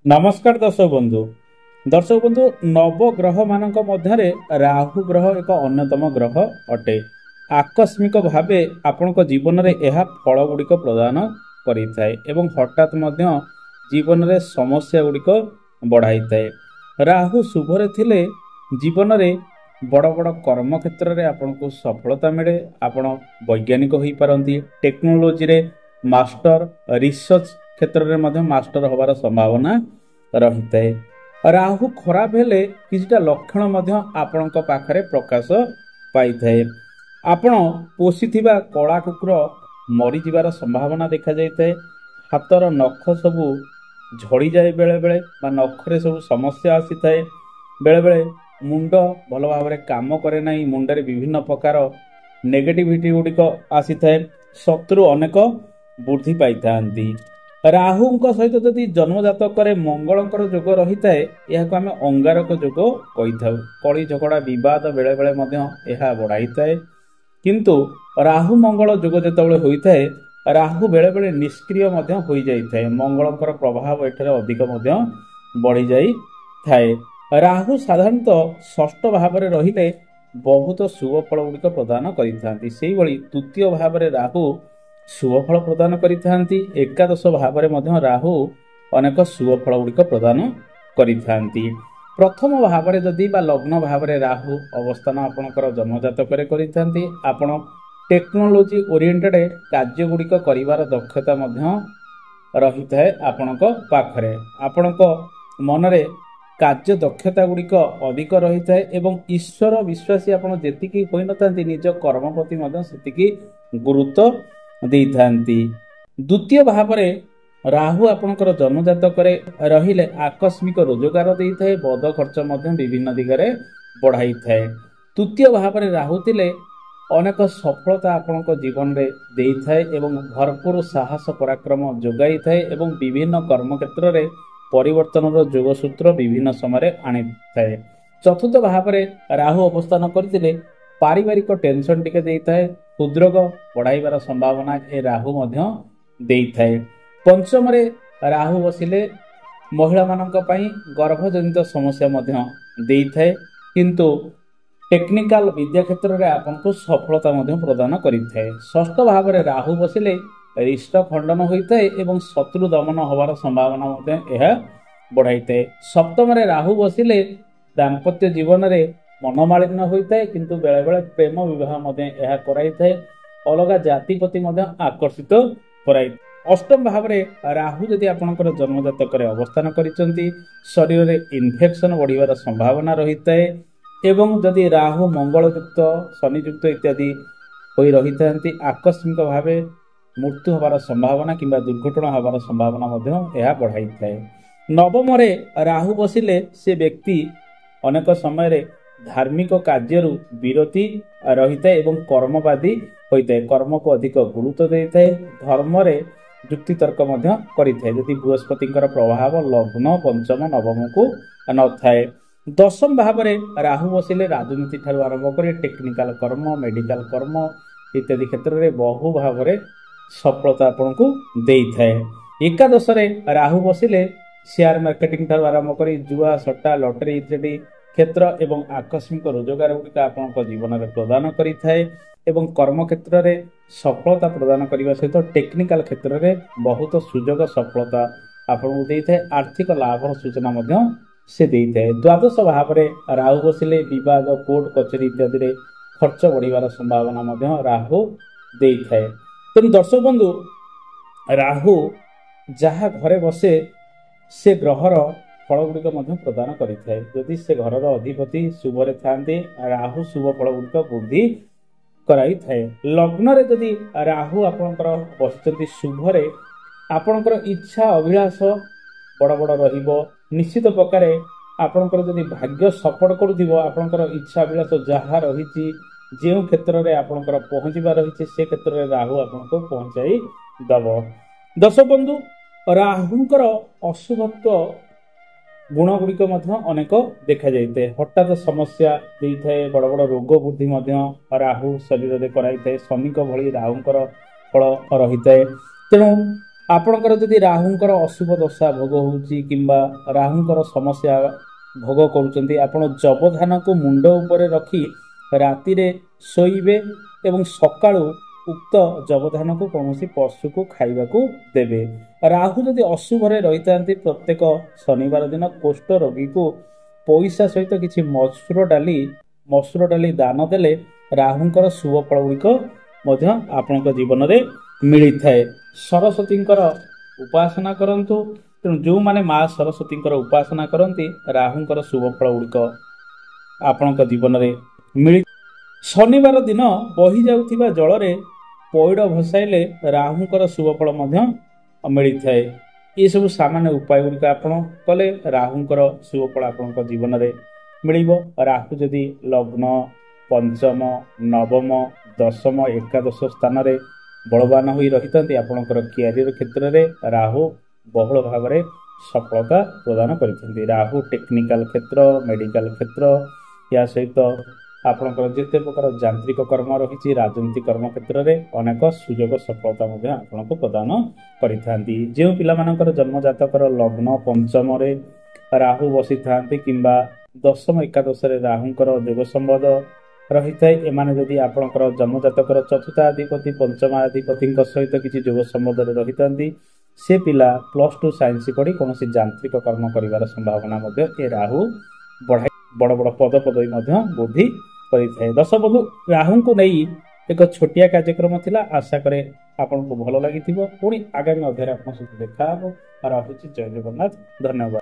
नमस्कार दर्शक बंधु नवग्रह मानक मध्य राहु ग्रह एक अन्यतम ग्रह अटे। आकस्मिक भावे आपणक जीवन में यह फल गुड़िक प्रदान करिथाए एवं हठात मध्य जीवन में समस्या गुड़िक बढ़ाई थाए। राहु शुभरे थिले जीवन में बड़ बड़ कर्म क्षेत्र में आपन को सफलता मिले। आपण वैज्ञानिक हो पारंती, टेक्नोलोजी रे मास्टर, रिसर्च क्षेत्र में मध्य मास्टर होबार संभावना रही है। राहु खराब हेले किछटा लक्षण मध्य आपणक पाखरे प्रकाश पाई थाए। आपण पोषिथिबा कला कुकुर मरी जिबार संभावना देखा जाए। हाथर नख सबू झड़ी जाए, बेले बेले बा नखरे सब समस्या आसी थाए। बेले बेले मुंड भल भाव में काम करे नहीं, मुंडरे विभिन्न प्रकार नेगेटिविटी गुड़िक आसी थाए। शत्रु अनेक वृद्धि पाई थांती। राहु सहित जदि जन्मजातक मंगलकर जोग रही है, यह आम अंगारक जोग कही था। कली झगड़ा बद बेले बेले बढ़ाई थाए। किंतु राहु मंगल जोग जिते होता है, राहु बेले बेले निष्क्रिय हो जाए। मंगलकर प्रभाव एठारे अधिक बढ़ी जाई थाए। राहु साधारणतः षष्ठ भाव में रहिले बहुत शुभ फल गुड़िक प्रदान करिथांती। सेही भली तृतीय भाव में राहु शुभ फल प्रदान करिथांती। एकादश भाव में राहु अनेक शुभ फल गुड़िक प्रदान करिथांती। प्रथम भाव में जदि बा लग्न भाव में राहु अवस्थान आपणकर जन्मजातक करिथांती, आपण टेक्नोलोजी ओरिएंटेड कार्य गुड़िक करिवार दक्षता रही थाए। आपणक पाखरे आपणक मनरे कार्य दक्षता गुड़िक अधिक रही थाए एवं ईश्वर विश्वासी आपन जेतिकी होई नथांती, निज कर्म प्रति सेतिकी गुरुत्व देइथांती। द्वितीय भाव में राहु आपणकर जन्मजातक रहिले आकस्मिक रोजगार देइथाए, बद खर्च विभिन्न दिगरे बढ़ाई थाए। तृतीय भाव में राहु थिले अनेक सफलता आपणक जीवन में देइथाए एवं भरपूर साहस पराक्रम जोगाई थाए एवं विभिन्न कर्म क्षेत्र में परिवर्तन जोगसूत्र विभिन्न समय आनी थाए। चतुर्थ भाव में राहु अवस्थान करथिले पारिवारिक टेंशन टिके देइथाए, हृदरोग बढ़ाइबार संभावना ए राहु मध्य देइथाए। पंचम रे राहु बसिले महिला मानक पई गर्भजनित समस्या मध्य देइथाए, किंतु टेक्निकल विद्या क्षेत्र में आपको सफलता प्रदान करिथाए। षष्ठ भाव में राहु बसिले रिष्ट खंडन होता है एवं शत्रु दमन होवार संभावना बढ़ाई थाए। सप्तम रे राहु बसिले दाम्पत्य जीवन में मनोमालिन्य होता है, किंतु बेले बेले प्रेम विवाह कराई थाए। अलग जाति प्रति आकर्षित कराई। अष्टम भाव में राहु यदि आपणकर जन्मजातक अवस्थान करिसेंती, शरीर में इन्फेक्शन बढ़िबार संभावना रही है एवं जदि राहु मंगल युक्त शनियुक्त इत्यादि होई रही थांती, आकस्मिक भाव मृत्यु होबार संभावना किंबा दुर्घटना होबार संभावना बढ़ाई थाए। नवम रे राहु बसिले से व्यक्ति अनेक समय धार्मिक कार्य विरति रही है एवं कर्मवादी होता है। कर्म को अधिक गुरुत्व देता है, धर्म रे युक्ति तर्क करिथाए। यदि बृहस्पति प्रभाव लग्न पंचम नवम को न थाए। दशम भाव में राहु बसिले राजनीति ठारू आरंभ कर टेक्निकल कर्म, मेडिकल कर्म इत्यादि क्षेत्र में बहु भाव में सफलता आपन को देई थाए। एकादश रे राहु बसिले शेयर मार्केटिंग ठारू आरंभ कर जुआ, सट्टा, लॉटरी इत्यादि क्षेत्र एवं आकस्मिक रोजगार गुड़िक आपन जीवन में प्रदान करिथाए एवं कर्म क्षेत्र में सफलता प्रदान करने सहित टेक्निकल क्षेत्र में बहुत सुजोग सफलता आपन को देई थाए। आर्थिक लाभर सूचना से देई थाए। द्वादश भाव में राहु बसिले विवाद, कोर्ट कचेरी इत्यादि रे खर्च बढ़िबार संभावना राहु देई थाए। तेणु दर्शक बंधु, राहु जहाँ घरे बसे से ग्रहर फल गुड़िक प्रदान करिथाए। यदि से घरर अधिपति शुभरे थांते, राहु शुभ फल गुड़िक वृद्धि कराई थाए। लग्न रे यदि राहु आपणकर बसिचंती शुभरे, आपणकर इच्छा अभिलाष बड़ बड़ रहिबो। निश्चित प्रकार आपणकर यदि भाग्य सपोर्ट करुथिबो, आपणकर इच्छा अभिलाष जहाँ रहिछि, जो क्षेत्र में आपणकर पहुँचवा रही से क्षेत्र में राहु आपको पहुँचाई दब। दर्शक बंधु, राहुंकर अशुभत्व गुण गुड़िक अनेक देखा जाए। हठात समस्या देइथाए, बड़ बड़ रोग वृद्धि राहु शरीर में कराई थाए। शनिक भली राहुंकर फल रही है। तेणु ଆପଣଙ୍କର ଯଦି ରାହୁଙ୍କର ଅଶୁଭ ଦଶା ଭୋଗ ହେଉଛି କିମ୍ବା ରାହୁଙ୍କର ସମସ୍ୟା ଭୋଗ କରୁଛନ୍ତି, ଆପଣ ଯବଧାନକୁ ମୁଣ୍ଡ ଉପରେ ରଖି ରାତିରେ ଶୋଇବେ ଏବଂ ସକାଳୁ ଉକ୍ତ ଯବଧାନକୁ କୌଣସି ପଶୁକୁ ଖାଇବାକୁ ଦେବେ। ରାହୁ ଯଦି ଅଶୁଭରେ ରହିଥାନ୍ତି, ପ୍ରତ୍ୟେକ ଶନିବାର ଦିନ କୁଷ୍ଠ ରୋଗୀକୁ ପଇସା ସହିତ କିଛି ମସୁର ଡାଲି ଦାନ ଦେଲେ ରାହୁଙ୍କର ଶୁଭ ଫଳ ଗୁଡ଼ିକ ମଧ୍ୟ ଆପଣଙ୍କ ଜୀବନରେ ମିଳିଥାଏ। ସରସ୍ୱତୀଙ୍କର ଉପାସନା କରନ୍ତୁ। ତେଣୁ ଯେଉଁମାନେ ମା ସରସ୍ୱତୀଙ୍କର ଉପାସନା କରନ୍ତି, ରାହୁଙ୍କର ଶୁଭ ଫଳ ଗୁଡ଼ିକ ଆପଣଙ୍କ ଜୀବନରେ ମିଳି। ଶନିବାର ଦିନ ବହି ଯାଉଥିବା ଜଳରେ ପଇଡ଼ ଭସାଇଲେ ରାହୁଙ୍କର ଶୁଭ ଫଳ ମଧ୍ୟ ମିଳିଥାଏ। ଏସବୁ ସାମାନ୍ୟ ଉପାୟ ଗୁଡ଼ିକ ଆପଣ କଲେ ରାହୁଙ୍କର ଶୁଭ ଫଳ ଆପଣଙ୍କ ଜୀବନରେ ମିଳିବ। ରାହୁ ଯଦି ଲଗ୍ନ, ପଞ୍ଚମ, ନବମ, ଦଶମ, ଏକାଦଶ ସ୍ଥାନରେ ବଳବାନ ହୋଇ ରହିଥାନ୍ତି, ଆପଣଙ୍କର କ୍ୟାରିୟର କ୍ଷେତ୍ରରେ ରାହୁ ବହୁଳ ଭାବରେ ସଫଳତା ପ୍ରଦାନ କରିଥାନ୍ତି। ରାହୁ ଟେକ୍ନିକାଲ କ୍ଷେତ୍ର, ମେଡିକାଲ କ୍ଷେତ୍ର, ଏହା ସହିତ ଆପଣଙ୍କର ଯେତେ ପ୍ରକାର ଯାନ୍ତ୍ରିକ କର୍ମ ରହିଛି, ରାଜନୀତି କର୍ମ କ୍ଷେତ୍ରରେ ଅନେକ ସୁଯୋଗ ସଫଳତା ମଧ୍ୟ ଆପଣଙ୍କୁ ପ୍ରଦାନ କରିଥାନ୍ତି। ଯେଉଁ ପିଲାମାନଙ୍କର ଜନ୍ମଜାତକର ଲଗ୍ନ ପଞ୍ଚମରେ ରାହୁ ବସିଥାନ୍ତି କିମ୍ବା ଦଶମ ଏକାଦଶରେ ରାହୁଙ୍କର ଯୋଗ ସମ୍ବନ୍ଧ ରହିଥାଏ, ଏମାନେ ଯଦି ଆପଣଙ୍କର ଜନ୍ମଜାତକର ଚତୁର୍ଥାଧିପତି ପଞ୍ଚମାଧିପତିଙ୍କ ସହିତ କିଛି ଯୋଗ ସମ୍ବନ୍ଧରେ ରହିଥାନ୍ତି, ସେ ପିଲା +2 ସାଇନ୍ସ ପଢ଼ି କୌଣସି ଯାନ୍ତ୍ରିକ କର୍ମ କରିବାର ସମ୍ଭାବନା ମଧ୍ୟ ଏ ରାହୁ ବଢ଼ାଇ ବଡ଼ ବଡ଼ ପଦପଦବୀ ମଧ୍ୟ ବୃଦ୍ଧି କରିଥାଏ। ଦର୍ଶକ ବନ୍ଧୁ, ରାହୁଙ୍କୁ ନେଇ ଏକ ଛୋଟିଆ କାର୍ଯ୍ୟକ୍ରମ ଥିଲା। ଆଶା କରେ ଆପଣଙ୍କୁ ଭଲ ଲାଗିଥିବ। ପୁଣି ଆଗାମୀ ଅଧ୍ୟାୟରେ ଆପଣଙ୍କ ସହିତ ଦେଖା ହେବ। ରହୁଛି। ଜୟ ଜଗନ୍ନାଥ। ଧନ୍ୟବାଦ।